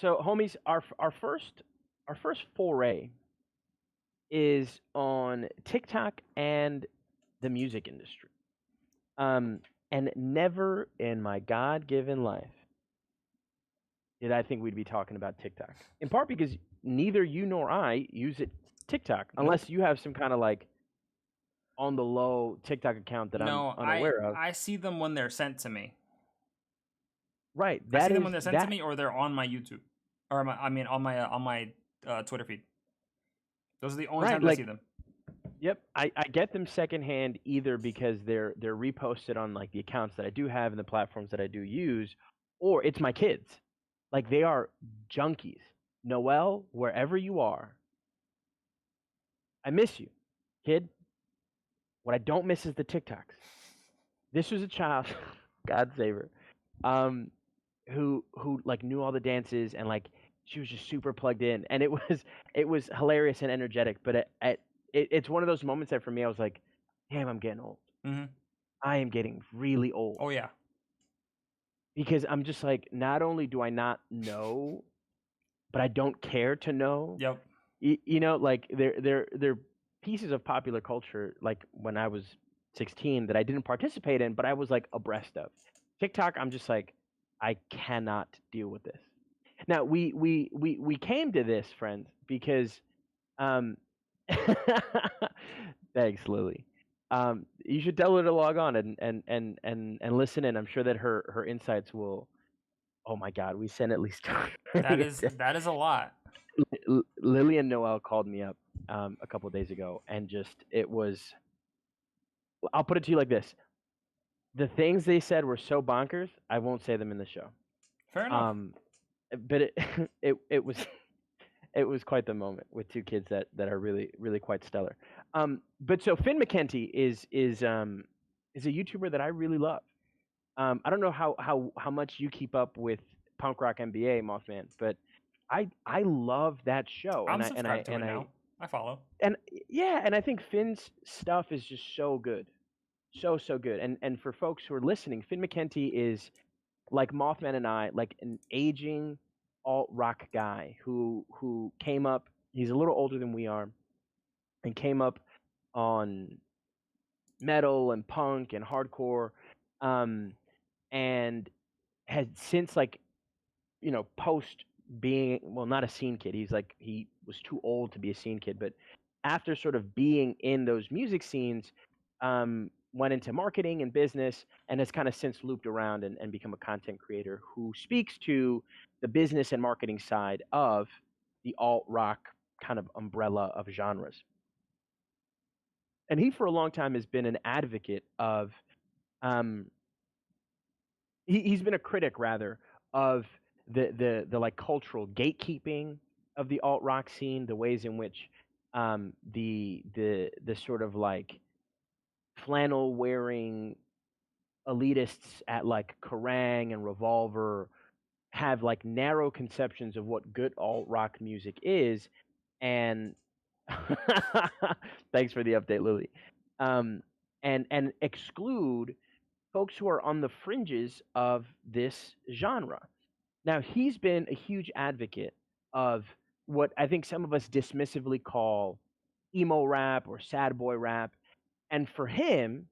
So, homies, our first foray is on TikTok and the music industry. Um, and never in my God-given life did I think we'd be talking about TikTok. In part because neither you nor I use it TikTok Nope. unless you have some kind of like on the low TikTok account that I'm No, I unaware of. I see them when they're sent to me. Right. I see That them when is they're sent to that. me, or they're on my YouTube, or on my Twitter feed. Those are the only Right. times I see Like, them. yep. I get them secondhand either because they're reposted on like the accounts that I do have and the platforms that I do use, or it's my kids. Like they are junkies. Noel, wherever you are, I miss you, kid. What I don't miss is the TikToks. This was a child, God save her, um, who like knew all the dances and like she was just super plugged in, and it was hilarious and energetic. But it's one of those moments that for me I was like, damn, I'm getting old. Hmm. I am getting really old Oh yeah. because I'm just like, not only do I not know, but I don't care to know. Yep. Like they're pieces of popular culture like when I was 16 that I didn't participate in, but I was like abreast of. TikTok, I'm just like, I cannot deal with this. Now we came to this, friends, because um thanks, Lily. You should tell her to log on and listen in. I'm sure that her insights will. Oh my God, we sent at least That 20 a is day. that is a lot. Lily and Noel called me up a couple of days ago, and just it was. I'll put it to you like this: the things they said were so bonkers. I won't say them in the show. Fair enough. Um, but it it was it was quite the moment with two kids that are really quite stellar. But so Finn McKenty is a YouTuber that I really love. I don't know how much you keep up with Punk Rock MBA, Mothman, but I love that show, I'm subscribed to it now. I follow. and yeah, and I think Finn's stuff is just so good, so good. And for folks who are listening, Finn McKenty is like Mothman and I, like an aging alt rock guy who came up. He's a little older than we are, and came up on metal and punk and hardcore, um, and has since like post being, well, not a scene kid. He's like he was too old to be a scene kid, but after sort of being in those music scenes, went into marketing and business and has kind of since looped around and become a content creator who speaks to the business and marketing side of the alt rock kind of umbrella of genres. And he, for a long time, has been an advocate of, um, he's been a critic rather of the like cultural gatekeeping of the alt rock scene, the ways in which the sort of like flannel wearing elitists at like Kerrang and Revolver have like narrow conceptions of what good alt rock music is, and thanks for the update, Lily. Um, and exclude folks who are on the fringes of this genre. Now, he's been a huge advocate of what I think some of us dismissively call emo rap or sad boy rap, and for him,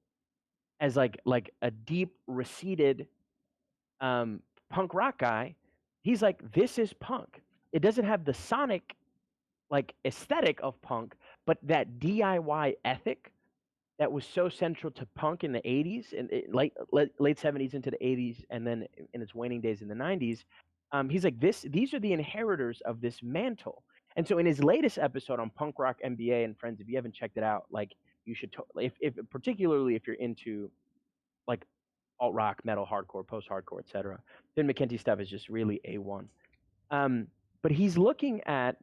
as like a deep receded um, punk rock guy, he's like, this is punk. It doesn't have the sonic like aesthetic of punk, but that DIY ethic that was so central to punk in the 80s and late 70s into the 80s and then in its waning days in the 90s. He's like, these are the inheritors of this mantle. And so in his latest episode on Punk Rock MBA, and friends, if you haven't checked it out, like you should if particularly if you're into like alt rock, metal, hardcore, post hardcore, etc. Then McKenty stuff is just really A1. Um, but he's looking at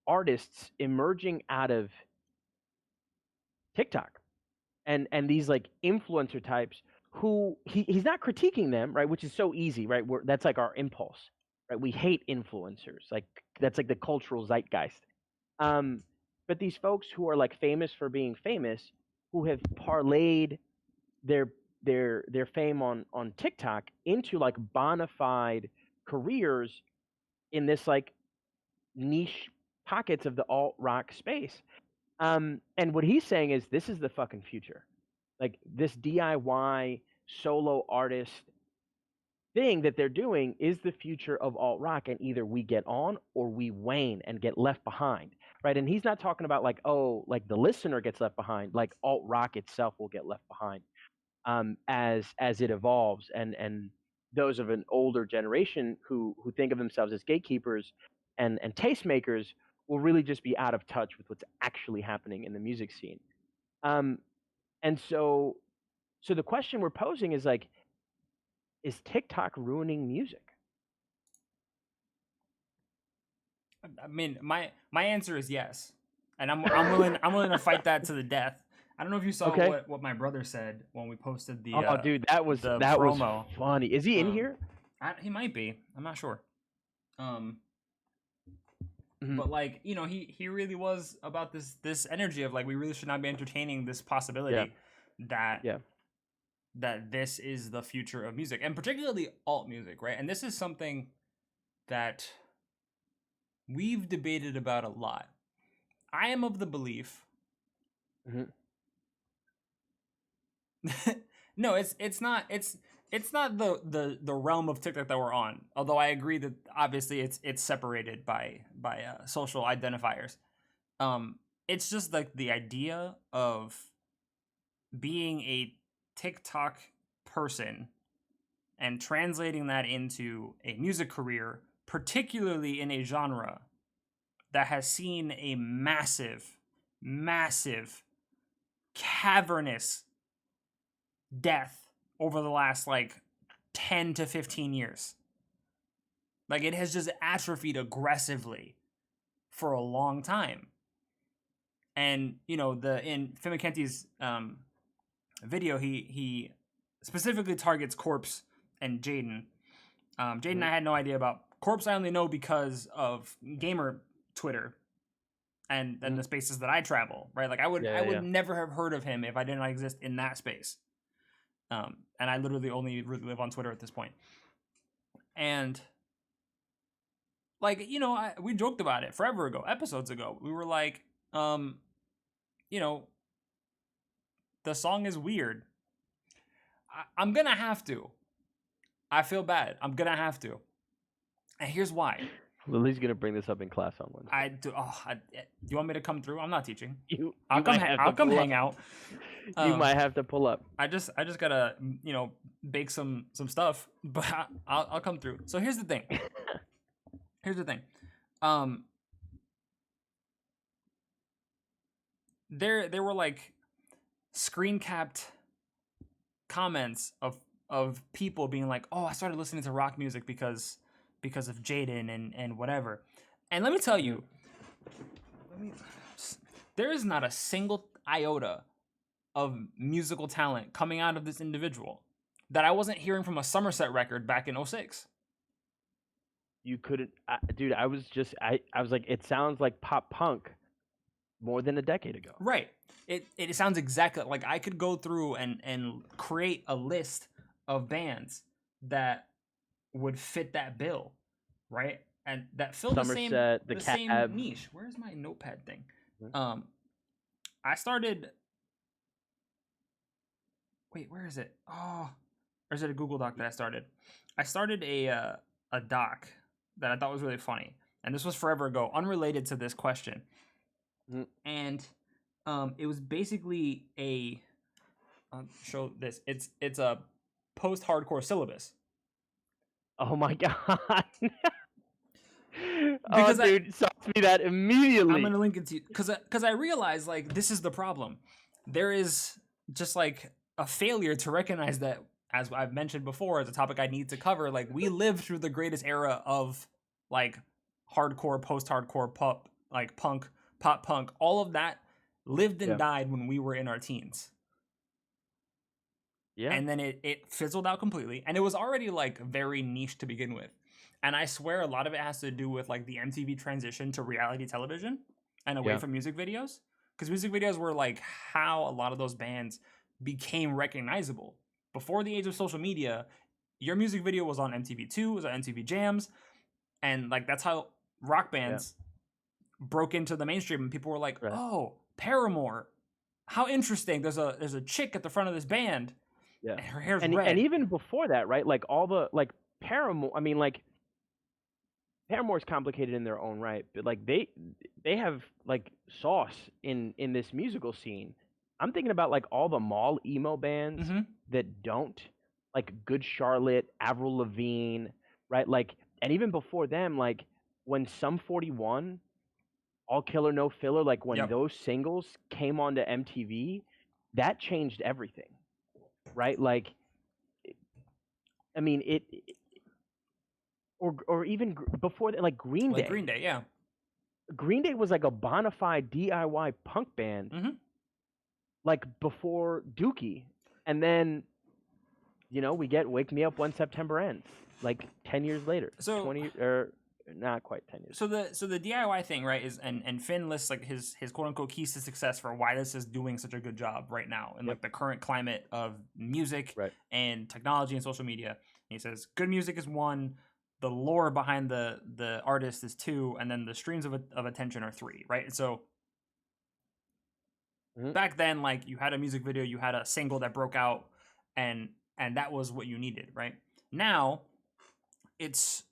artists emerging out of TikTok and these like influencer types who he's not critiquing them, right? Which is so easy, right? That's like our impulse, right? We hate influencers, like that's like the cultural zeitgeist. Um, but these folks who are like famous for being famous, who have parlayed their their fame on TikTok into like bona fide careers in this like niche pockets of the alt rock space. And what he's saying is this is the fucking future. Like this DIY solo artist thing that they're doing is the future of alt rock, and either we get on or we wane and get left behind, right? And he's not talking about like, oh, like the listener gets left behind, like alt rock itself will get left behind, as it evolves, and those of an older generation who think of themselves as gatekeepers and tastemakers will really just be out of touch with what's actually happening in the music scene. Um, and so the question we're posing is like, is TikTok ruining music? I mean, my answer is yes, and I'm willing to fight that to the death. I don't know if you saw Okay. what my brother said when we posted Oh, dude, the that was promo. funny. Is he in here? He might be. I'm not sure. Mhm. But like, you know, he really was about this energy of like, we really should not be entertaining this possibility that Yeah. that this is the future of music, and particularly alt music, right? And this is something that we've debated about a lot. I am of the belief. Mhm. No, it's not the realm of TikTok that we're on. Although I agree that obviously it's separated by social identifiers. It's just like the idea of being a TikTok person and translating that into a music career, particularly in a genre that has seen a massive, massive, cavernous death over the last like 10 to 15 years. Like it has just atrophied aggressively for a long time. And you know, in Fimakenti's video, he specifically targets Corpse and Jaden. Jaden, Mhm. I had no idea about. Corpse, I only know because of gamer Twitter and Mhm. the spaces that I travel. Right, like I Yeah, would yeah. never have heard of him if I did not exist in that space. And I literally only really live on Twitter at this point. And like, you know, we joked about it forever ago, episodes ago. We were like, you know, the song is weird. I'm gonna have to. I feel bad. I'm gonna have to. And here's why. Lily's gonna bring this up in class on Wednesday. I do. Oh, do you want me to come through? I'm not teaching. You might have I'll to come pull up. hang out. You Um, might have to pull up. I just gotta, you know, bake some stuff, but I'll come through. So here's the thing. Here's the thing. Um, there were like screen capped comments of people being like, "Oh, I started listening to rock music because of Jaden and whatever." And let me tell you, there is not a single iota of musical talent coming out of this individual that I wasn't hearing from a Somerset record back in 06. You couldn't, dude. I was like, it sounds like pop punk more than a decade ago. Right. It sounds exactly like I could go through and create a list of bands that would fit that bill, right? And that fill Somerset, the the same Cab. niche. Where's my notepad thing? Mhm. I started. Wait, where is it? Oh, or is it a Google Doc that I started? I started a doc that I thought was really funny, and this was forever ago, unrelated to this question. Mhm. And it was basically a I'll show this. It's a post-hardcore syllabus. Oh my god. Oh, Because dude, sauce me that I'm immediately. gonna link it to you because I realized like this is the problem. There is just like a failure to recognize that, as I've mentioned before, as a topic I need to cover. Like we lived through the greatest era of like hardcore, post-hardcore, pop, like punk, pop punk, all of that lived and Yeah. died when we were in our teens. Yeah. And then it fizzled out completely, and it was already like very niche to begin with. And I swear a lot of it has to do with like the MTV transition to reality television and away Yeah. from music videos, because music videos were like how a lot of those bands became recognizable. Before the age of social media, your music video was on MTV2, was on MTV Jams, and like that's how rock Yeah. bands broke into the mainstream, and people were like, Right. "Oh, Paramore, how interesting! There's a chick at the front of this band, Yeah. and her hair's And red." even before that, right? Like all the like Paramore. I mean, like Paramore's complicated in their own right, but like they have like sauce in this musical scene. I'm thinking about like all the mall emo bands Mm-hmm. that don't, like Good Charlotte, Avril Lavigne, right? Like, and even before them, like when Sum 41, All Killer No Filler, like when Yep. those singles came onto MTV, that changed everything, right? Like, I mean, or even before that, like Green Like Day. Green Day, yeah. Green Day was like a bona fide DIY punk band, Mm-hmm. like before Dookie, and then we get "Wake Me Up When September Ends," like 10 years later, So 20 or not quite 10 years. the DIY thing, right, is and Finn lists like his quote unquote keys to success for why this is doing such a good job right now in Yep. like the current climate of music Right. and technology and social media. And he says good music is one, the lore behind the artist is two, and then the streams of attention are three, right? And so Mhm. back then, like you had a music video, you had a single that broke out, and that was what you needed, right? Now it's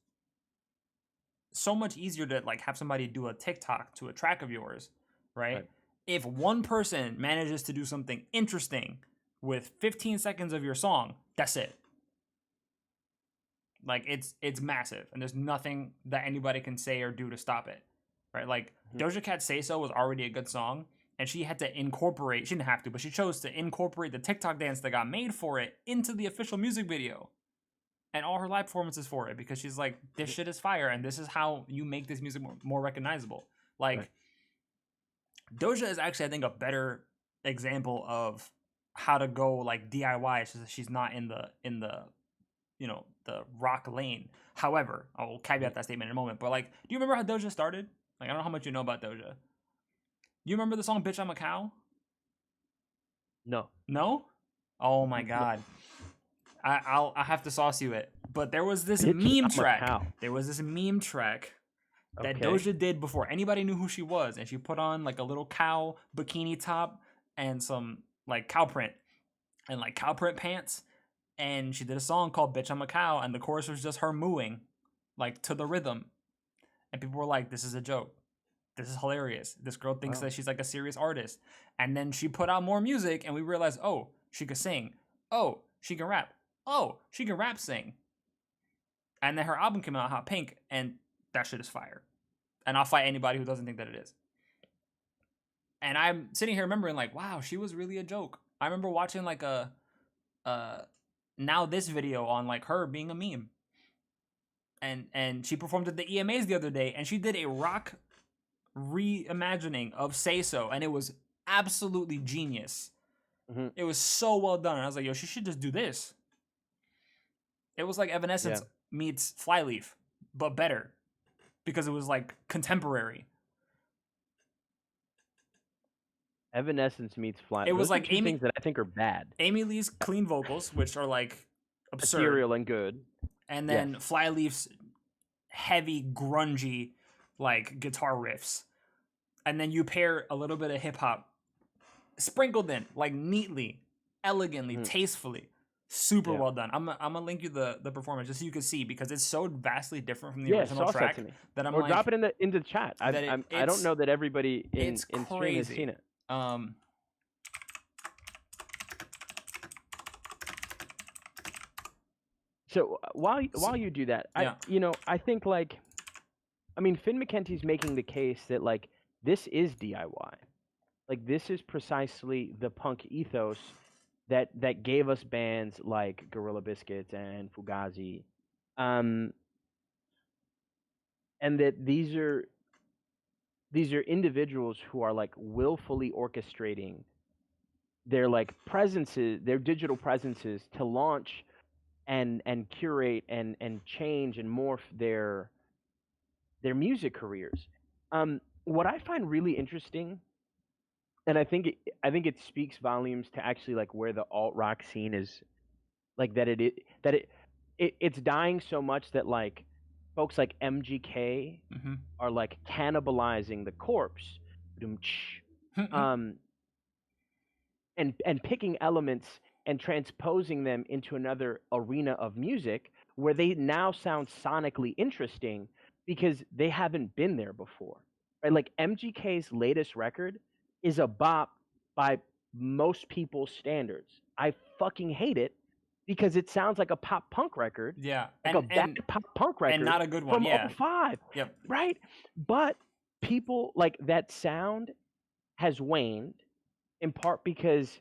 so much easier to like have somebody do a TikTok to a track of yours, right? Right. If one person manages to do something interesting with 15 seconds of your song, that's it. Like it's massive, and there's nothing that anybody can say or do to stop it, right? Like Mhm. Doja Cat "Say So" was already a good song, and she had to incorporate. She didn't have to, but she chose to incorporate the TikTok dance that got made for it into the official music video and all her live performances for it, because she's like, this Mhm. shit is fire, and this is how you make this music more recognizable. Right. Like Doja is actually, I think, a better example of how to go like DIY. She's not in the the rock lane. However, I will Mhm. caveat that statement in a moment. But like, do you remember how Doja started? Like, I don't know how much you know about Doja. You remember the song "Bitch I'm a Cow"? No. No. Oh my No. god. I have to sauce you it. But there was this Bitch, meme I'm a track. cow. There was this meme track that Okay. Doja did before anybody knew who she was, and she put on like a little cow bikini top and some like cow print and like cow print pants, and she did a song called "Bitch I'm a Cow," and the chorus was just her mooing, like to the rhythm, and people were like, "This is a joke. This is hilarious. This girl thinks Wow. that she's like a serious artist." And then she put out more music, and we realized, oh, she could sing. Oh, she can rap. Oh, she can rap sing. And then her album came out, Hot Pink, and that shit is fire. And I'll fight anybody who doesn't think that it is. And I'm sitting here remembering, like, wow, she was really a joke. I remember watching like a now this video on like her being a meme. And she performed at the EMAs the other day, and she did a rock reimagining of "Say So," and it was absolutely genius. Hmm. It was so well done, and I was like, yo, she should just do this. It was like Yeah. Evanescence meets Flyleaf, but better, because it was like contemporary. Evanescence meets Fly. It was Those are like two things that I think are bad. Amy Lee's clean vocals, which are like absurd, Ethereal and good. and Yes. then Flyleaf's heavy, grungy, like guitar riffs, and then you pair a little bit of hip hop sprinkled in, like neatly, elegantly, Mhm. tastefully. Super Yeah. well done. I'm gonna link you the performance just so you can see, because it's so vastly different from the Yeah. original Sauce that to track me, that I'm or like drop it in the chat. that I don't know that everybody it's in stream has crazy. seen it. Um, So while so, you do that, yeah, I think like, I mean, Finn McKenzie's making the case that like this is DIY. Like this is precisely the punk ethos that gave us bands like Gorilla Biscuits and Fugazi, um, and that these are individuals who are like willfully orchestrating their like presences, their digital presences to launch and curate and change and morph their music careers. What I find really interesting, and I think it speaks volumes to actually like where the alt rock scene is, like that it's dying so much that like folks like MGK Mm-hmm. are like cannibalizing the corpse, um, and picking elements and transposing them into another arena of music where they now sound sonically interesting because they haven't been there before. Right? Like MGK's latest record is a bop by most people's standards. I fucking hate it because it sounds like a pop punk record, Yeah, like a bad pop punk and record not a good one. from Yeah. '05, Yep. right? But people like that sound has waned in part because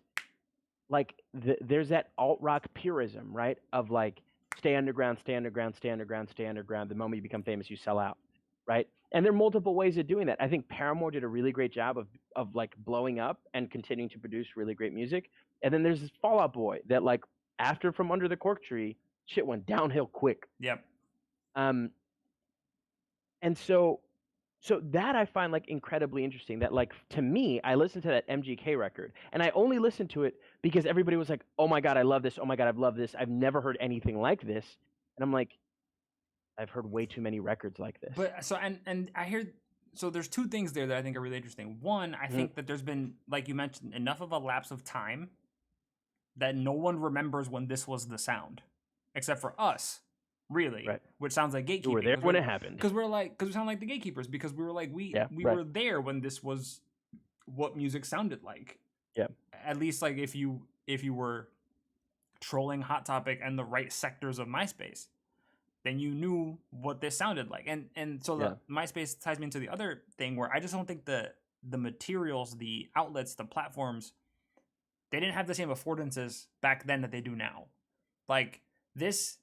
like there's that alt rock purism, right? Of like stay underground, stay underground, stay underground, stay underground. The moment you become famous, you sell out, right? And there are multiple ways of doing that. I think Paramore did a really great job of like blowing up and continuing to produce really great music. And then there's this Fall Out Boy that like after From Under the Cork Tree, shit went downhill quick. Yep. Um, and so that I find like incredibly interesting. That like to me, I listened to that MGK record, and I only listened to it because everybody was like, "Oh my god, I love this! Oh my god, I've loved this! I've never heard anything like this." And I'm like, I've heard way too many records like this. But so and I hear so there's two things there that I think are really interesting. One, I Mhm. think that there's been, like you mentioned, enough of a lapse of time that no one remembers when this was the sound, except for us, really, Right? which sounds like You were gatekeeping there when it happened. because we sound like the gatekeepers because we were like Yeah. we Right. were there when this was what music sounded like. Yeah. At least like if you were trolling Hot Topic and the right sectors of MySpace, then you knew what this sounded like. And so Yeah. the MySpace ties me into the other thing where I just don't think the materials, the outlets, the platforms, they didn't have the same affordances back then that they do now. Like this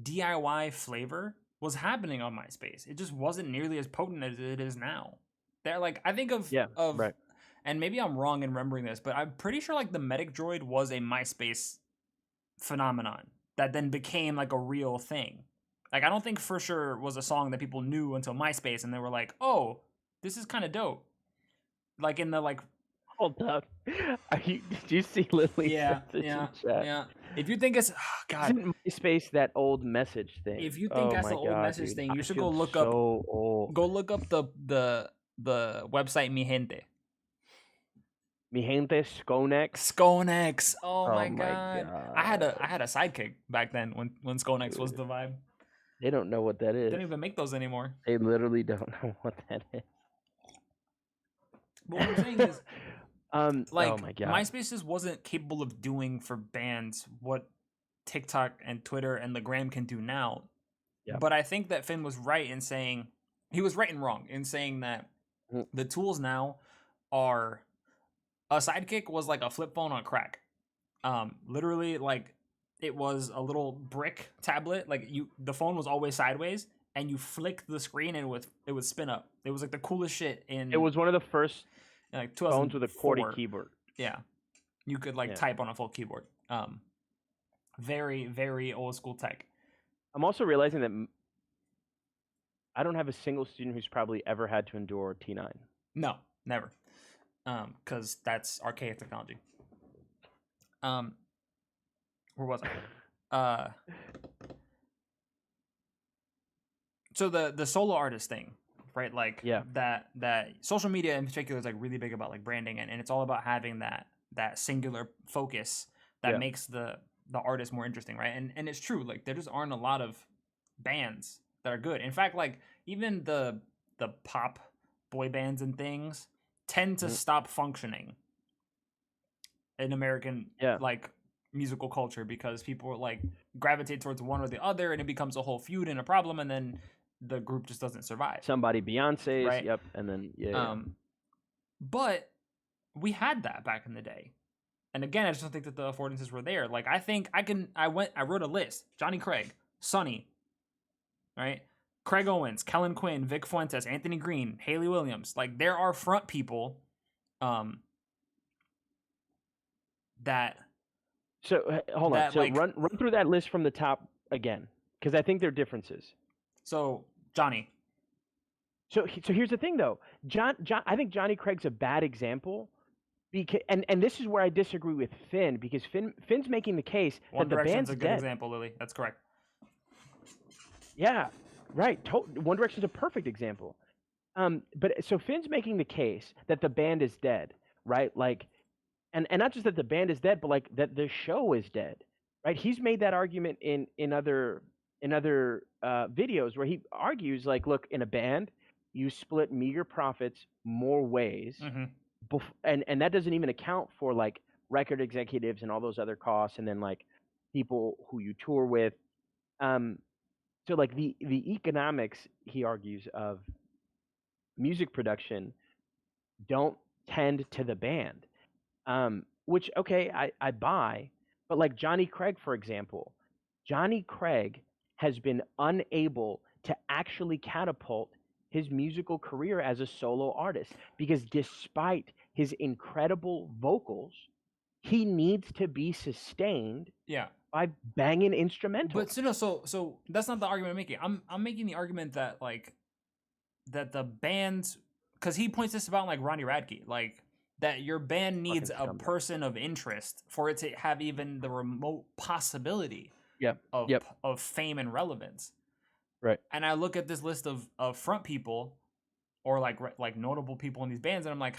DIY flavor was happening on MySpace. It just wasn't nearly as potent as it is now. They're like I think Yeah. of Right. and maybe I'm wrong in remembering this, but I'm pretty sure like the Medic Droid was a MySpace phenomenon that then became like a real thing. Like I don't think For Sure was a song that people knew until MySpace and they were like, "Oh, this is kind of dope." Like in the like Hold up. Did you see Lily's yeah, message in yeah, chat? yeah. If you think it's oh, God, Isn't MySpace that old message thing? if you think Oh that's the my old god, message dude. thing, you I should feel so old. go look up the website Mi Gente. Mi gente, Skonex. Skonex. Oh Oh my my god. I god. had a sidekick back then when Skonex was Dude, the vibe. they don't know what that They is. don't even make those anymore. They literally don't know what that is. But what I'm saying is Oh like my god. MySpace just wasn't capable of doing for bands what TikTok and Twitter and the Gram can do now. Yeah. But I think that Finn was right in saying he was right and wrong in saying that Mm. the tools now are a sidekick was like a flip phone on crack. Literally like it was a little brick tablet. Like the phone was always sideways and you flick the screen and it would spin up. It was like the coolest shit It in was one of the first like phones with a QWERTY 2004. keyboard. Yeah. You could like Yeah. type on a full keyboard. Very very old school tech. I'm also realizing that I don't have a single student who's probably ever had to endure T9. No, never. Because that's archaic technology. Where was I? So the solo artist thing, right? Like Yeah. that social media in particular is like really big about like branding and it's all about having that singular focus that Yeah. makes the artist more interesting, right? And it's true, like there just aren't a lot of bands that are good. In fact, like even the pop boy bands and things tend to Mhm. stop functioning in American Yeah. like musical culture because people like gravitate towards one or the other and it becomes a whole feud and a problem and then the group just doesn't survive. Somebody Beyonce's, Right. yep, and then yeah. But we had that back in the day. And again, I just don't think that the affordances were there. Like I wrote a list. Johnny Craig, Sonny, right? Craig Owens, Kellen Quinn, Vic Fuentes, Anthony Green, Haley Williams. Like there are front people that So hold on. that, So like- run through that list from the top again, because I think there are differences. So Johnny. So here's the thing though. John I think Johnny Craig's a bad example because and this is where I disagree with Finn because Finn's making the case One that the Direction's band's a good dead. example, Lily. That's correct. Yeah, right. One Direction's a perfect example. But so Finn's making the case that the band is dead, right? Like, and not just that the band is dead, but like that the show is dead, right? He's made that argument in other videos where he argues like, look, in a band, you split meager profits more ways, Hmm. and that doesn't even account for like record executives and all those other costs, and then like people who you tour with. Um, so like the economics, he argues, of music production don't tend to the band. Which okay, I buy, but like Johnny Craig, for example, Johnny Craig has been unable to actually catapult his musical career as a solo artist because despite his incredible vocals, he needs to be sustained Yeah. by banging instrumentals. But so that's not the argument I'm making. I'm making the argument that like that the band, because he points this about like Ronnie Radke, like that your band needs Fucking a scumbag. person of interest for it to have even the remote possibility Yep. of Yep. fame and relevance. Right. And I look at this list of front people or like notable people in these bands, and I'm like,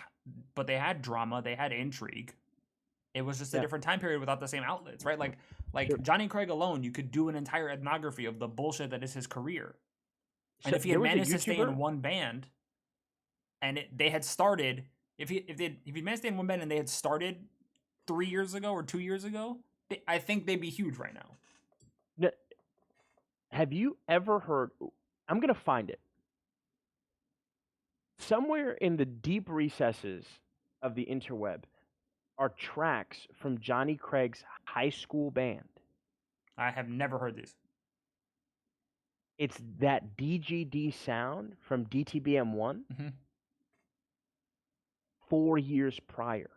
but they had drama, they had intrigue. It was just a Yeah. different time period without the same outlets, right? Sure. Like Johnny Craig alone, you could do an entire ethnography of the bullshit that is his career. And So if he had there was a managed to stay YouTuber. in one band, and they had started, if he managed to stay in one band and they had started 3 years ago or 2 years ago, I think they'd be huge right now. Have you ever heard? I'm gonna find it somewhere in the deep recesses of the interweb. Are tracks from Johnny Craig's high school band. I have never heard these. It's that DGD sound from DTBM1 Mm-hmm. 4 years prior.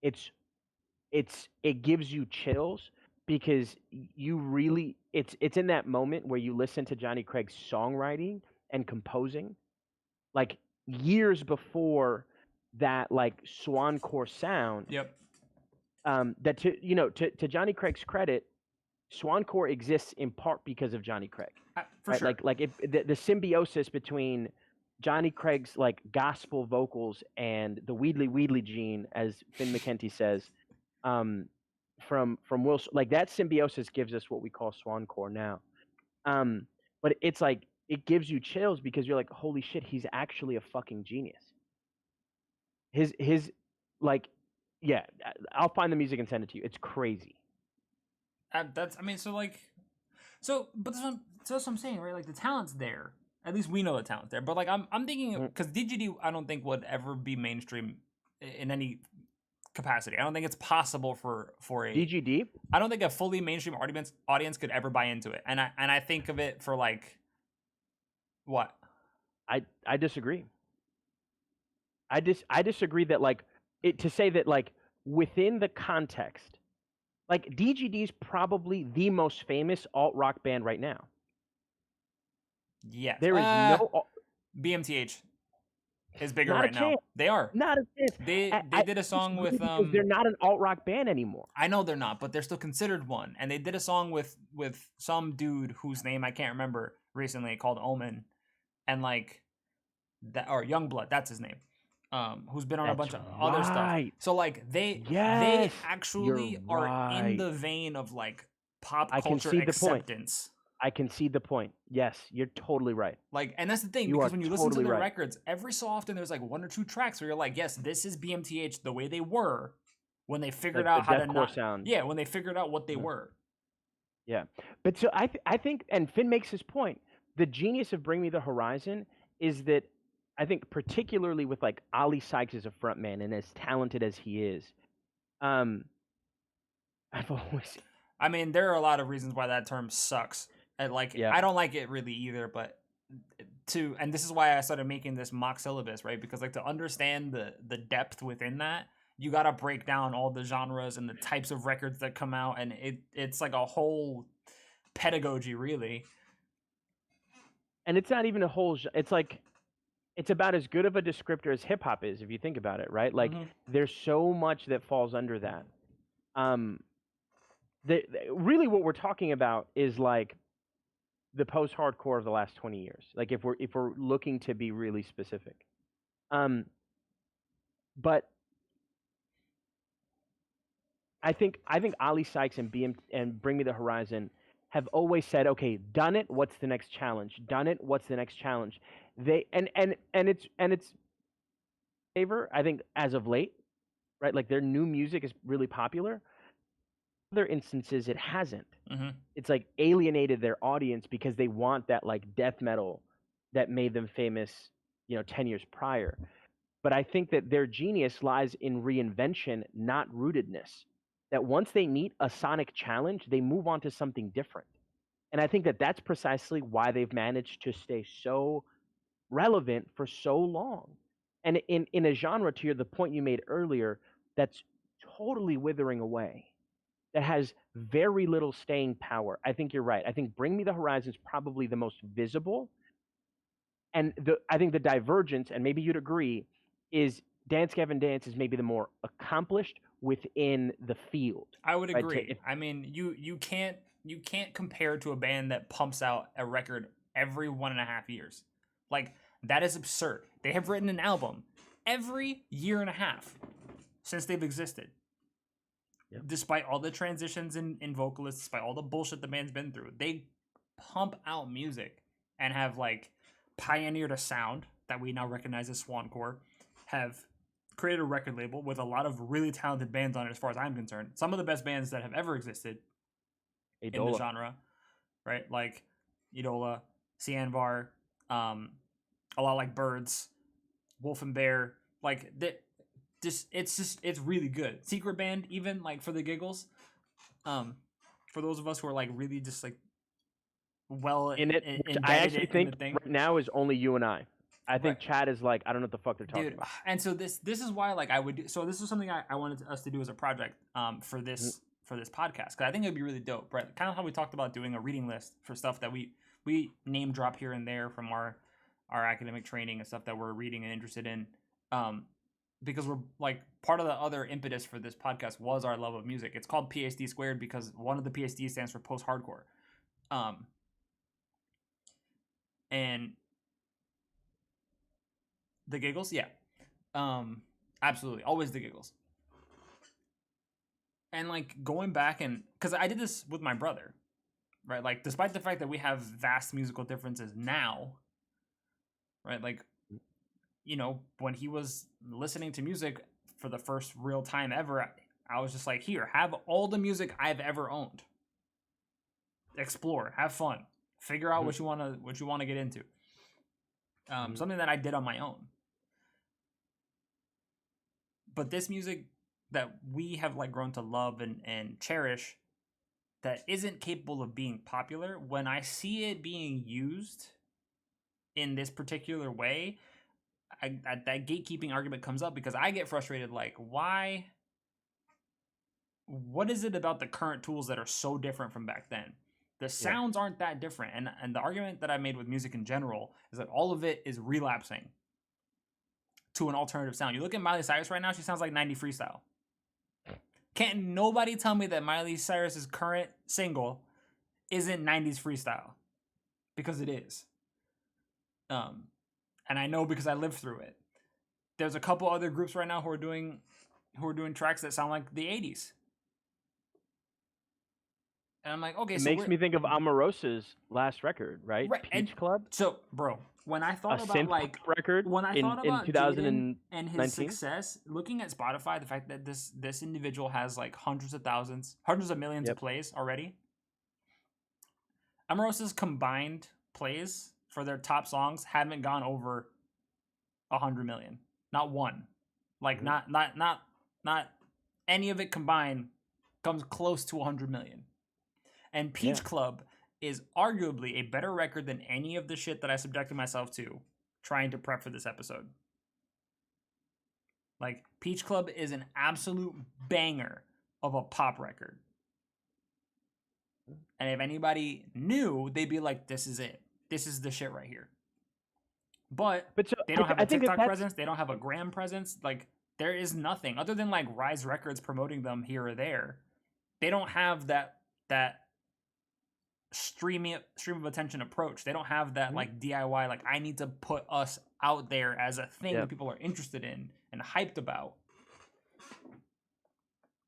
It gives you chills because you really it's in that moment where you listen to Johnny Craig's songwriting and composing like years before that like swancore sound. Yep. That to Johnny Craig's credit, Swancore exists in part because of Johnny Craig, For right? sure. Like if the symbiosis between Johnny Craig's like gospel vocals and the Weedly Weedly gene, as Finn McKenty says, um, from Will, like that symbiosis gives us what we call Swancore now. But it's like it gives you chills because you're like, holy shit, he's actually a fucking genius. His like, yeah, I'll find the music and send it to you. It's crazy. That's I mean, but that's what I'm saying, right? Like the talent's there. At least we know the talent's there. But like I'm thinking Mm. because DGD I don't think would ever be mainstream in any capacity. I don't think it's possible for a DGD. I don't think a fully mainstream audience could ever buy into it. And I think of it for like what? I disagree. I disagree that like it to say that like within the context, like DGD is probably the most famous alt rock band right now. Yes. There is no BMTH is bigger not a right now. chance, They are. not a chance. They did a song with because they're not an alt rock band anymore. I know they're not, but they're still considered one. And they did a song with some dude whose name I can't remember recently called Omen, and like that or Youngblood, that's his name. Who's been on a That's bunch of other stuff. right. So like they Yes, actually you're are in right. the vein of like pop I can culture see the point. acceptance. I can see the point. Yes, you're totally right. Like, and that's the thing, You because are when you listen to totally their right. records, every so often there's like one or two tracks where you're like, yes, this is BMTH the way they were when they figured Like the out how to deathcore not. sound. Yeah, when they figured out what they were. Yeah, but so I think, and Finn makes his point. The genius of Bring Me the Horizon is that I think particularly with like Ali Sykes as a frontman and as talented as he is, um, I've always I mean, there are a lot of reasons why that term sucks. And like, yeah I don't like it really either, but and this is why I started making this mock syllabus, right? Because like to understand the depth within that, you got to break down all the genres and the types of records that come out, and it's like a whole pedagogy, really. and it's not even a whole. It's like it's about as good of a descriptor as hip hop is if you think about it, right? Like Mm-hmm. there's so much that falls under that. Um, really what we're talking about is like the post-hardcore of the last 20 years. Like if we're looking to be really specific. But I think Ali Sykes and Bring Me the Horizon have always said, okay, done it. What's the next challenge? Done it. What's the next challenge? They and it's favor. I think as of late, right? Like their new music is really popular. Other instances, it hasn't. Mm-hmm. It's like alienated their audience because they want that like death metal that made them famous, 10 years prior. But I think that their genius lies in reinvention, not rootedness. That once they meet a sonic challenge, they move on to something different. And I think that that's precisely why they've managed to stay so relevant for so long. And in a genre, to the point you made earlier, that's totally withering away, that has very little staying power. I think you're right. I think Bring Me the Horizon is probably the most visible. And I think the divergence, and maybe you'd agree, is Dance Gavin Dance is maybe the more accomplished within the field. I would Right? agree. I mean, you can't compare to a band that pumps out a record every 1.5 years. Like that is absurd. They have written an album every year and a half since they've existed. Yep. Despite all the transitions in vocalists, despite all the bullshit the band's been through, they pump out music and have like pioneered a sound that we now recognize as Swancore, have created a record label with a lot of really talented bands on it as far as I'm concerned. Some of the best bands that have ever existed in the genre, right? Like Idola, Cianvar, a lot like Birds, Wolf and Bear, like that. It's really good. Secret Band, even like for the giggles, for those of us who are like really just like well in it, which I actually think right now is only you and I think Chad is like, I don't know what the fuck they're talking about. And so this is why like I would do, so this is something I wanted us to do as a project for this podcast, because I think it would be really dope, right? Kind of how we talked about doing a reading list for stuff that we name drop here and there from our academic training and stuff that we're reading and interested in, because we're like, part of the other impetus for this podcast was our love of music. It's called PhD squared because one of the PhD stands for post hardcore, and the giggles, yeah, absolutely, always the giggles. And like going back, and because I did this with my brother, right? Like despite the fact that we have vast musical differences now, right? Like, when he was listening to music for the first real time ever, I was just like, here, have all the music I've ever owned. Explore, have fun, figure out what you want to get into. Something that I did on my own. But this music that we have like grown to love and cherish, that isn't capable of being popular, when I see it being used in this particular way, that gatekeeping argument comes up, because I get frustrated. Like, why? What is it about the current tools that are so different from back then? The sounds aren't that different, and the argument that I made with music in general is that all of it is relapsing to an alternative sound. You look at Miley Cyrus right now; she sounds like 90s freestyle. Can't nobody tell me that Miley Cyrus's current single isn't 90s freestyle, because it is. And I know because I lived through it. There's a couple other groups right now who are doing tracks that sound like the 80s. And I'm like, okay, it makes me think of Omarosa's last record, right? Peach Club. So, bro, when I thought about like record, when I thought about 2019 and his success, looking at Spotify, the fact that this individual has like hundreds of millions of plays already. Omarosa's combined plays for their top songs haven't gone over 100 million. Not one. Like not any of it combined comes close to 100 million. And Peach Club is arguably a better record than any of the shit that I subjected myself to trying to prep for this episode. Like, Peach Club is an absolute banger of a pop record. And if anybody knew, they'd be like, this is it. This is the shit right here. But so, they don't have a TikTok presence. They don't have a Gram presence. Like, there is nothing other than like Rise Records promoting them here or there. They don't have that stream of attention approach. They don't have that Mhm. like DIY, like I need to put us out there as a thing that Yep. people are interested in and hyped about.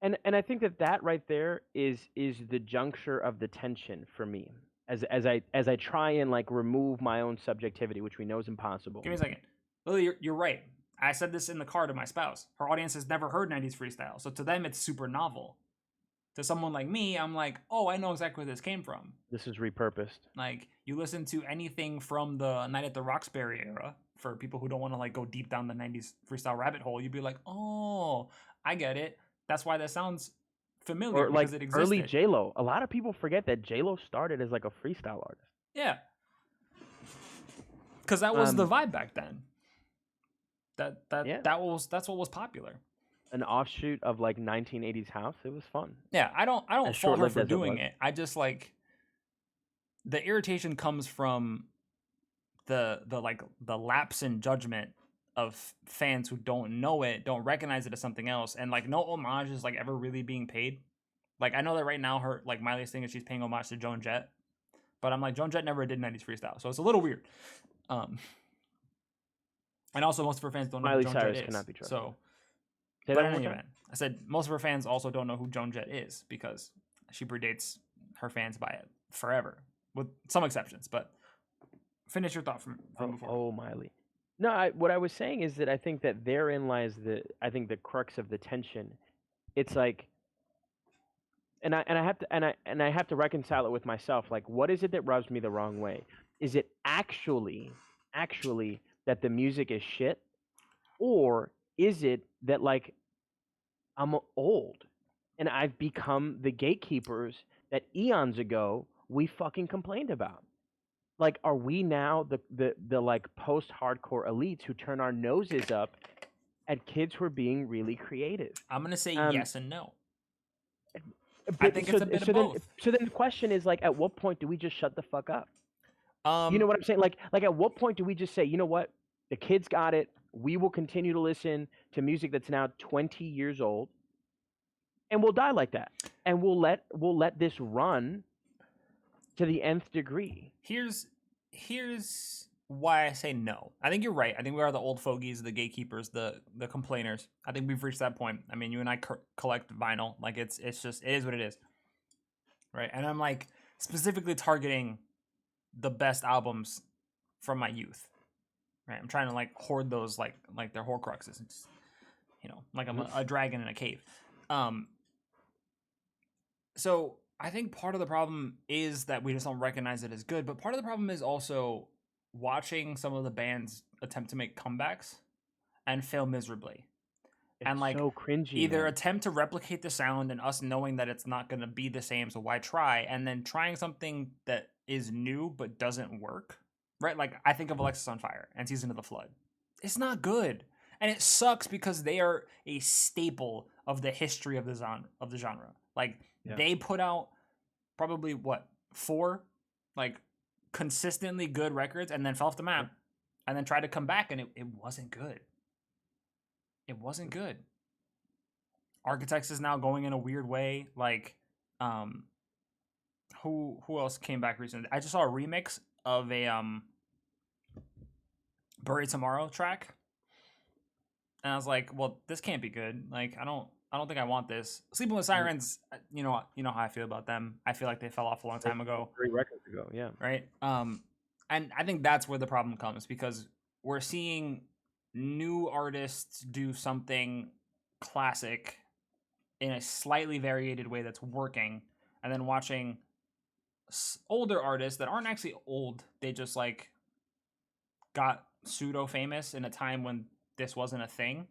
And I think that right there is the juncture of the tension for me. As I try and like remove my own subjectivity, which we know is impossible. Give me a second. Lily, you're right. I said this in the car to my spouse. Her audience has never heard 90s freestyle. So to them, it's super novel. To someone like me, I'm like, oh, I know exactly where this came from. This is repurposed. Like, you listen to anything from the Night at the Roxbury era, for people who don't want to like go deep down the 90s freestyle rabbit hole, you'd be like, oh, I get it. That's why that sounds familiar, Or like because it early existed. J-Lo. A lot of people forget that J-Lo started as like a freestyle artist. Yeah. Because that was the Um, vibe back then. yeah, That's what was popular. an offshoot of like 1980s house. It was fun, Yeah, I don't as fault her short-lived for as it doing was. it. I just like the irritation comes from the lapse in judgment of fans who don't know it, don't recognize it as something else, and like no homage is like ever really being paid. Like I know that right now her like Miley's thing is she's paying homage to Joan Jett, but I'm like Joan Jett never did 90s freestyle, so it's a little weird. Um, and also most of her fans don't know who Miley Joan Jett Cyrus is. cannot be trusted. So, Say that but one in more any time. event, I said most of her fans also don't know who Joan Jett is because she predates her fans by it forever, with some exceptions. But finish your thought from before. Oh, Miley. No, what I was saying is that I think that therein lies the crux of the tension. It's like, and I have to and I have to reconcile it with myself. Like, what is it that rubs me the wrong way? Is it actually that the music is shit, or is it that like I'm old and I've become the gatekeepers that eons ago we fucking complained about? Like, are we now the like post-hardcore elites who turn our noses up at kids who are being really creative? I'm gonna say Um, yes and no. I but think so it's a bit of so then both. so then the question is like, at what point do we just shut the fuck up? You know Um, what I'm saying? Like at what point do we just say, you know what, the kids got it. We will continue to listen to music that's now 20 years old, and we'll die like that, and we'll let this run to the nth degree. here's why I say no. I think you're right. I think we are the old fogies, the gatekeepers, the complainers. I think we've reached that point. I mean, you and I collect vinyl. Like it's just it is what it is, right? And I'm like specifically targeting the best albums from my youth, right? I'm trying to like hoard those like they're Horcruxes. It's, like I'm Mhm. a dragon in a cave. Um, so I think part of the problem is that we just don't recognize it as good, but part of the problem is also watching some of the bands attempt to make comebacks and fail miserably. And It's like so cringy, either man. attempt to replicate the sound and us knowing that it's not going to be the same, so why try? And then trying something that is new but doesn't work. Right? Like I think of Alexis on Fire and Season of the Flood. It's not good. And it sucks because they are a staple of the history of the genre. Like Yeah. they put out probably what, four like consistently good records and then fell off the Yeah. map and then tried to come back and it wasn't good. It wasn't good. Architects is now going in a weird way. Like, um, who else came back recently? I just saw a remix of a Buried Tomorrow track, and I was like, well, this can't be good. Like, I don't think I want this. Sleeping with Mhm. Sirens, you know how I feel about them. I feel like they fell off a long Like time ago, 3 records ago, yeah. right? And I think that's where the problem comes because we're seeing new artists do something classic in a slightly variated way that's working, and then watching older artists that aren't actually old. They just like got pseudo famous in a time when this wasn't a thing.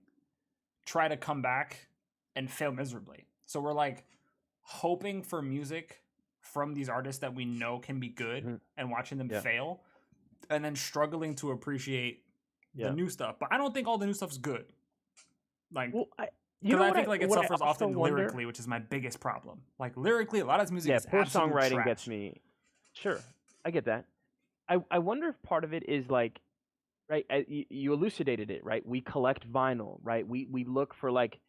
Try to come back and fail miserably. So we're like hoping for music from these artists that we know can be good Mhm. and watching them Yeah. fail and then struggling to appreciate the Yeah. new stuff. But I don't think all the new stuff's good. Like, Well, you because know I what think I like it what I suffers also often wonder? lyrically, which is my biggest problem. Like lyrically, a lot of this music Yeah, is poor absolute songwriting gets trash. me. Sure, I get that. I wonder if part of it is like, right, you elucidated it, right? We collect vinyl, right? We look for like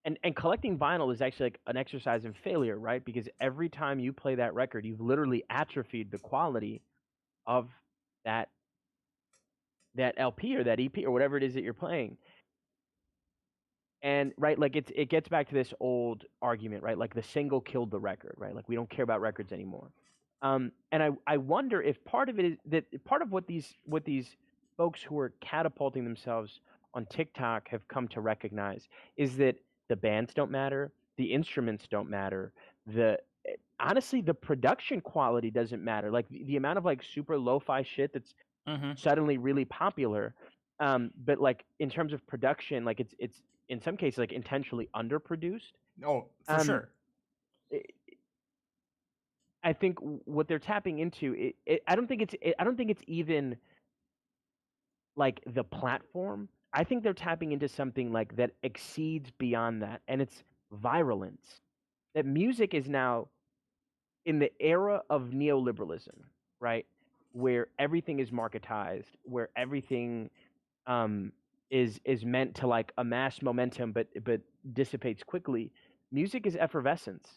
and collecting vinyl is actually like an exercise in failure, right? Because every time you play that record, you've literally atrophied the quality of that that LP or that EP or whatever it is that you're playing. And right, like it gets back to this old argument, right? Like the single killed the record, right? Like we don't care about records anymore. And I wonder if part of it is that part of what these folks who are catapulting themselves on TikTok have come to recognize is that the bands don't matter, the instruments don't matter, the honestly the production quality doesn't matter. Like the amount of like super lo-fi shit that's Mm-hmm. suddenly really popular. But like in terms of production, like it's in some cases like intentionally underproduced. Oh, for Um, sure. I I think what they're tapping into, I don't think it's even like the platform. I think they're tapping into something like that exceeds beyond that, and it's virulence. That music is now in the era of neoliberalism, right? Where everything is marketized, where everything um, is meant to like amass momentum, but dissipates quickly. Music is effervescence,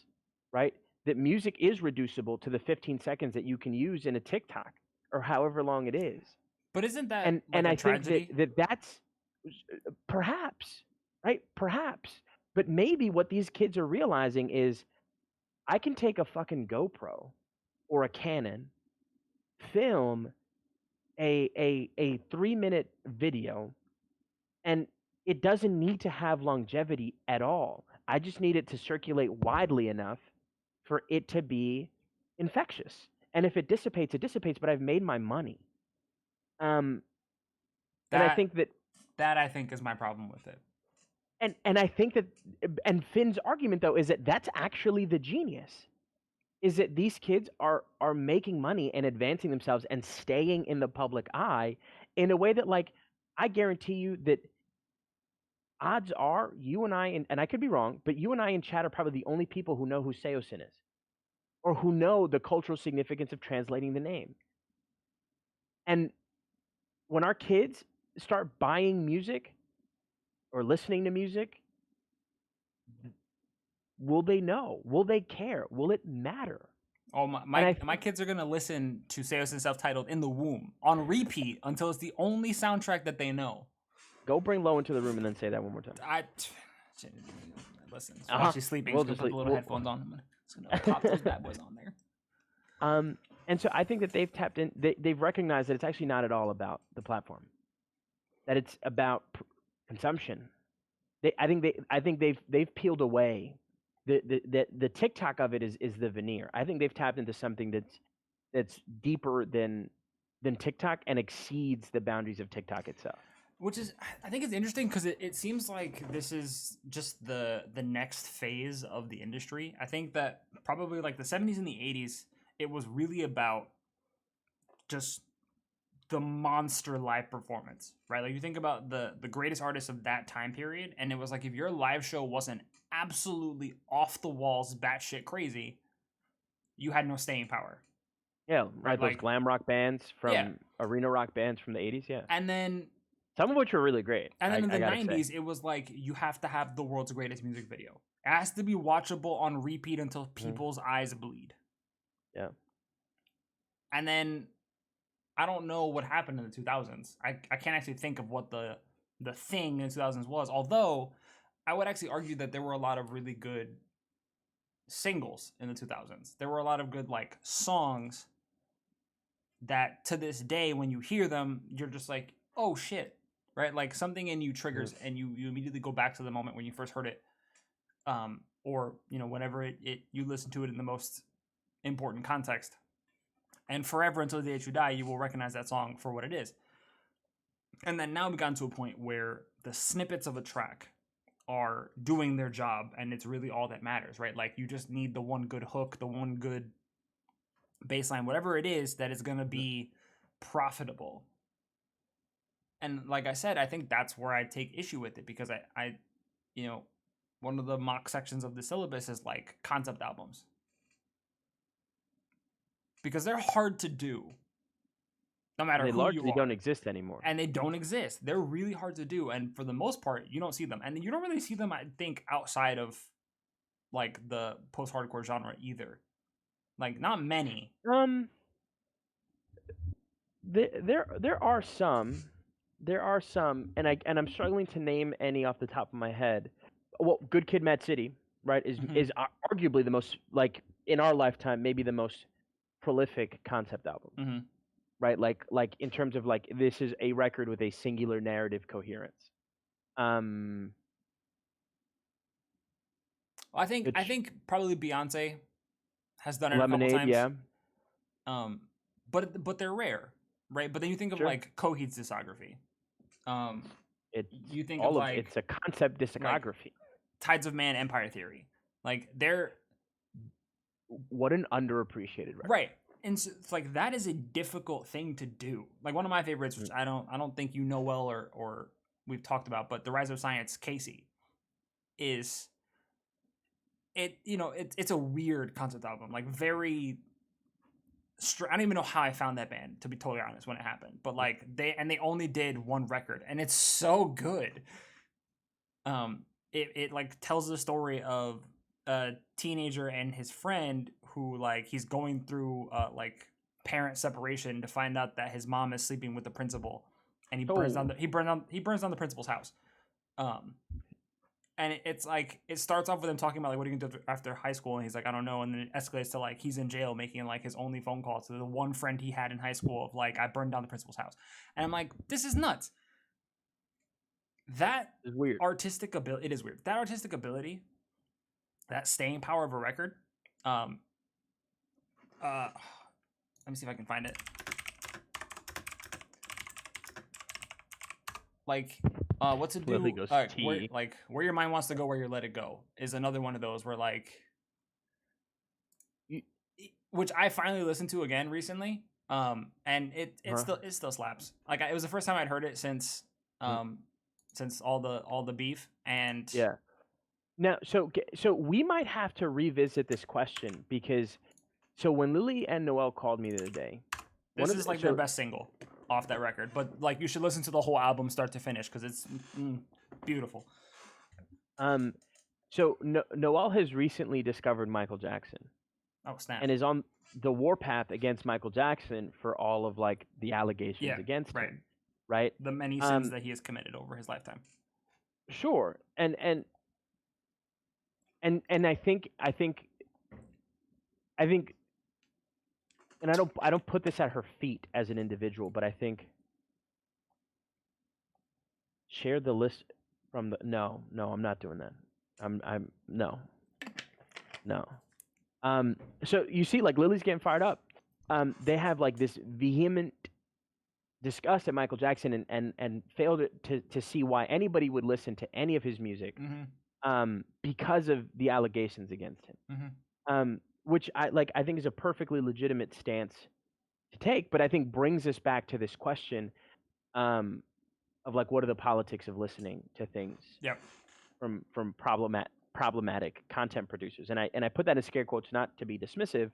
right? That music is reducible to the 15 seconds that you can use in a TikTok or however long it is. But isn't that And like a I think tragedy? that's perhaps right, perhaps. But maybe what these kids are realizing is I can take a fucking GoPro or a Canon, film a 3 minute video, and it doesn't need to have longevity at all. I just need it to circulate widely enough for it to be infectious. And if it dissipates, it dissipates, but I've made my money. Um, and I That think that that I think is my problem with it. and I think that and Finn's argument though is that that's actually the genius. Is that these kids are making money and advancing themselves and staying in the public eye in a way that like I guarantee you that odds are you and I, and I could be wrong, but you and I in chat are probably the only people who know who Seosin is or who know the cultural significance of translating the name. And when our kids start buying music or listening to music, will they know? Will they care? Will it matter? Oh, my And my, my kids are gonna listen to Seosin self-titled in the womb on repeat until it's the only soundtrack that they know. go bring Lo into the room and then say that one more time. I listen. While Uh-huh. she's sleeping, We'll she's gonna just put leave. the little headphones on. Just gonna pop those bad boys on there. And so I think that they've tapped in. They've recognized that it's actually not at all about the platform. That it's about consumption. I think they've peeled away the TikTok of it is the veneer. I think they've tapped into something that's deeper than TikTok and exceeds the boundaries of TikTok itself. Which is, I think it's interesting because it seems like this is just the next phase of the industry. I think that probably like the 70s and the 80s, it was really about just the monster live performance, right? Like you think about the greatest artists of that time period, and it was like if your live show wasn't absolutely off the walls, batshit crazy, you had no staying power, Yeah, right? right. Those Like, glam rock bands yeah. from arena rock bands from the '80s. Yeah, And then some of which were really great. in I the gotta say. 90s, it was like you have to have the world's greatest music video. It has to be watchable on repeat until Mhm. people's eyes bleed. Yeah. And then I don't know what happened in the 2000s. I can't actually think of what the thing in the 2000s was. Although I would actually argue that there were a lot of really good singles in the 2000s. There were a lot of good like songs that to this day when you hear them you're just like, "Oh shit." Right? Like something in you Mhm. triggers and you immediately go back to the moment when you first heard it. Or, you know, whenever it you listen to it in the most important context. And forever until the day that you die, you will recognize that song for what it is. And then now we've gotten to a point where the snippets of a track are doing their job and it's really all that matters, right? Like you just need the one good hook, the one good bass line, whatever it is that is going to be profitable. And like I said, I think that's where I take issue with it because you know, one of the mock sections of the syllabus is like concept albums because they're hard to do. no And matter they who you largely don't are. exist anymore. And they don't exist. They're really hard to do, and for the most part, you don't see them. And you don't really see them, I think, outside of like the post-hardcore genre either. Like not many. Um, there are some, and I'm struggling to name any off the top of my head. Well, Good Kid, Mad City, right, Mm-hmm. is arguably the most, like, in our lifetime, maybe the most prolific concept album, Mm-hmm. right? Like in terms of, like, this is a record with a singular narrative coherence. Um, I which think probably Beyonce has done it a couple Lemonade, times. yeah, Um, but they're rare, right? But then you think of sure. like Coheed's discography. Um, It's you think of all of it's like a concept like discography. Tides of Man, Empire Theory. Like they're What an underappreciated record. right, and so it's like that is a difficult thing to do. Like one of my favorites, which Mm. I don't think you know well or we've talked about, but The Rise of Science, Casey is it. You know, it's a weird concept album, like very I don't even know how I found that band, to be totally honest, when it happened. But like they only did one record, and it's so good. It like tells the story of a teenager and his friend who like he's going through like parent separation to find out that his mom is sleeping with the principal, and Oh, he burns down the principal's house. Um, and it's like it starts off with him talking about like what are you gonna do after high school, and he's like I don't know, and then it escalates to like he's in jail making like his only phone call to the one friend he had in high school of like I burned down the principal's house, and I'm like this is nuts. That it's weird. artistic ability, it is weird. That artistic ability, that staying power of a record, um, let me see if I can find it. Like what to Lily do goes where T. like where your mind wants to go where you let it go is another one of those where like which I finally listened to again recently. And Huh? it still slaps. Like it was the first time I'd heard it Mm. um since all the beef and Yeah. Now, so we might have to revisit this question because so when Lily and Noel called me the other day, one this of is the like their so best single off that record. But like you should listen to the whole album start to finish because it's beautiful. um so Noel has recently discovered Michael Jackson Oh snap! and is on the warpath against Michael Jackson for all of, like, the allegations Yeah, against right. him, right? The many sins Um, that he has committed over his lifetime. sure, and I think, and I don't put this at her feet as an individual, but I think share the list from the no, I'm not doing that. I'm no, no. So you see, like, Lily's getting fired up. They have, like, this vehement disgust at Michael Jackson and failed to see why anybody would listen to any of his music, Mm-hmm. because of the allegations against him. Mm-hmm. Which I think is a perfectly legitimate stance to take, but I think brings us back to this question, um, of, like, what are the politics of listening to things Yep. from problematic content producers, and I put that in scare quotes not to be dismissive,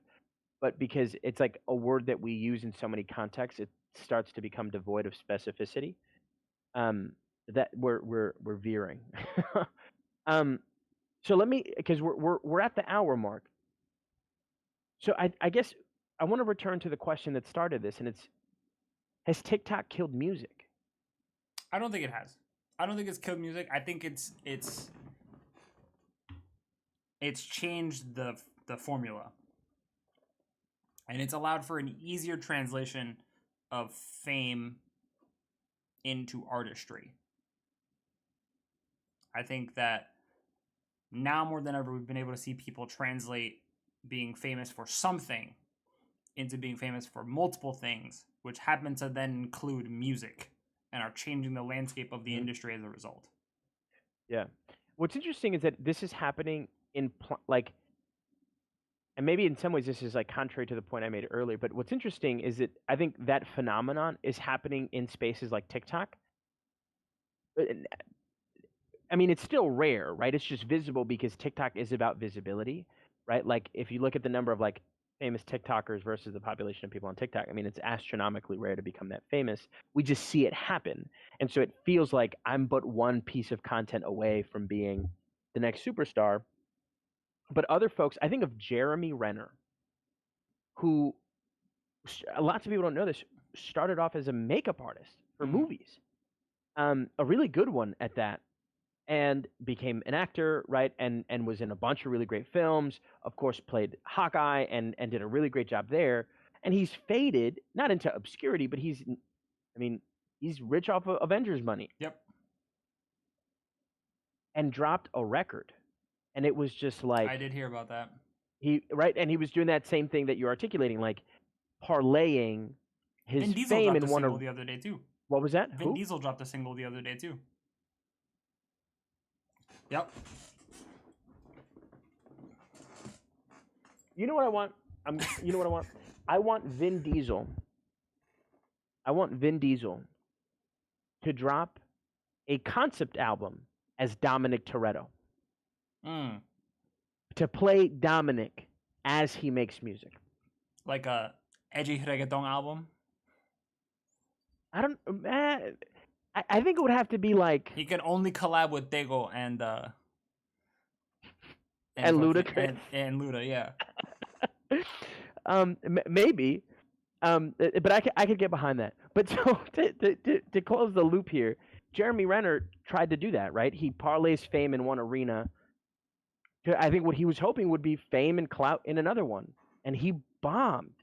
but because it's like a word that we use in so many contexts, it starts to become devoid of specificity. Um, that we're veering. um, so let me, because we're at the hour mark. So I guess I want to return to the question that started this, and it's, has TikTok killed music? I don't think it has. I don't think it's killed music. I think it's changed the formula, and it's allowed for an easier translation of fame into artistry. I think that now more than ever we've been able to see people translate being famous for something into being famous for multiple things, which happen to then include music and are changing the landscape of the Mhm. industry as a result. Yeah. What's interesting is that this is happening in like, and maybe in some ways this is, like, contrary to the point I made earlier, but what's interesting is that I think that phenomenon is happening in spaces like TikTok. I mean, it's still rare, right? It's just visible because TikTok is about visibility, right? Like, if you look at the number of, like, famous TikTokers versus the population of people on TikTok. I mean, it's astronomically rare to become that famous. We just see it happen. And so it feels like I'm but one piece of content away from being the next superstar. But other folks, I think of Jeremy Renner, who lots of people don't know this, started off as a makeup artist for movies, a really good one at that, and became an actor, right? And was in a bunch of really great films. Of course, played Hawkeye and did a really great job there. And he's faded not into obscurity, but I mean, he's rich off of Avengers money. Yep. And dropped a record, and it was just like I did hear about that. and he was doing that same thing that you're articulating, like parlaying his Vin Diesel fame dropped in a one single of the other day too. what was that? Vin Diesel dropped a single the other day too. Yep. You know what I want? You know what I want? I want Vin Diesel. I want Vin Diesel to drop a concept album as Dominic Toretto. To play Dominic as he makes music. Like a edgy reggaeton album? I don't. I think it would have to be like he can only collab with Tego and Ludacris and Luda, yeah. Maybe, but I could get behind that. But so to close the loop here, Jeremy Renner tried to do that, right? He parlays fame in one arena. I think what he was hoping would be fame and clout in another one, and he bombed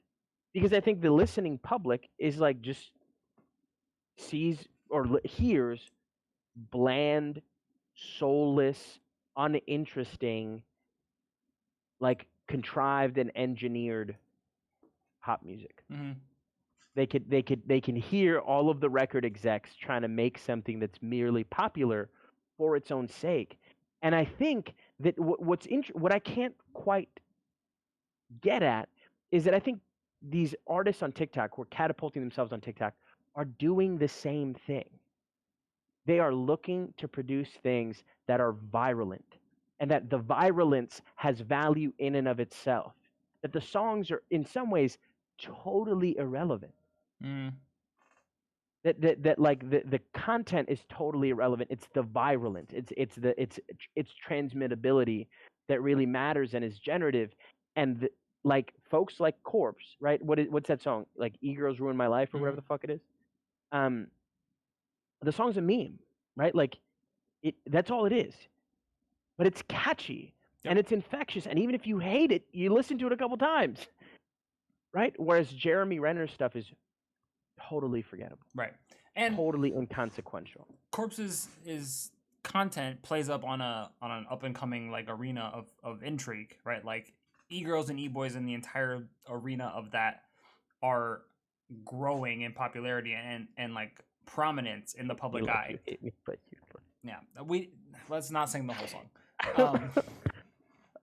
because I think the listening public is like just sees or hears bland, soulless, uninteresting, like contrived and engineered pop music. Mm-hmm. They can hear all of the record execs trying to make something that's merely popular for its own sake. And I think that what I can't quite get at is that I think these artists on TikTok who are catapulting themselves on TikTok are doing the same thing. They are looking to produce things that are virulent, and that the virulence has value in and of itself. That the songs are in some ways totally irrelevant. That like the content is totally irrelevant. It's the virulent. It's transmittability that really matters and is generative. And like folks like Corpse, right? What's that song? Like E-Girls Ruin My Life or whatever the fuck it is. The song's a meme, right? Like that's all it is. But it's catchy and it's infectious. And even if you hate it, you listen to it a couple times. Right? Whereas Jeremy Renner's stuff is totally forgettable. Right. And totally inconsequential. Corpse's content plays up on an up and coming like arena of intrigue, right? Like e-girls and e-boys in the entire arena of that are growing in popularity and like prominence in the public eye. You hate me, but yeah, let's not sing the whole song.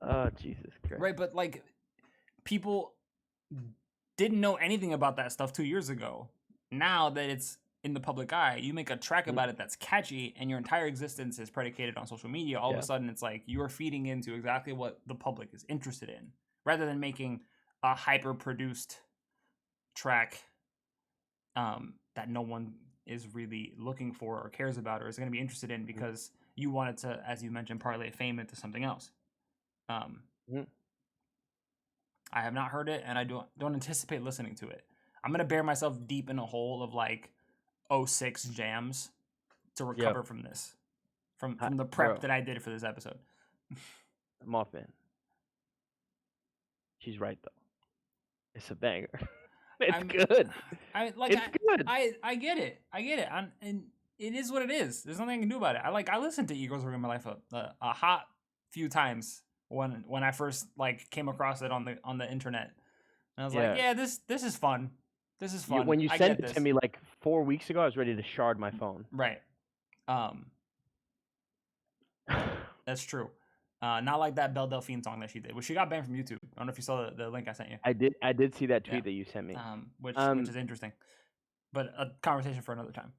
Oh Jesus Christ! Right, but like people didn't know anything about that stuff 2 years ago. Now that it's in the public eye, you make a track about it that's catchy, and your entire existence is predicated on social media. All of a sudden, it's like you're feeding into exactly what the public is interested in, rather than making a hyper-produced track that no one is really looking for or cares about or is going to be interested in because you wanted to, as you mentioned, parlay fame into something else. I have not heard it, and I don't anticipate listening to it. I'm going to bear myself deep in a hole of like 06 jams to recover from this, from the prep that I did for this episode. Mothman. She's right though. It's a banger. It's good. It's good. I get it. And it is what it is. There's nothing I can do about it. I listened to E-Girls Ruin My Life a hot few times when I first like came across it on the internet. And I was like, yeah, this is fun. This is fun. When you sent it to me like 4 weeks ago, I was ready to shard my phone. Right. That's true. Not like that Belle Delphine song that she did. Well, she got banned from YouTube. I don't know if you saw the link I sent you. I did see that tweet that you sent me. Which is interesting. But a conversation for another time.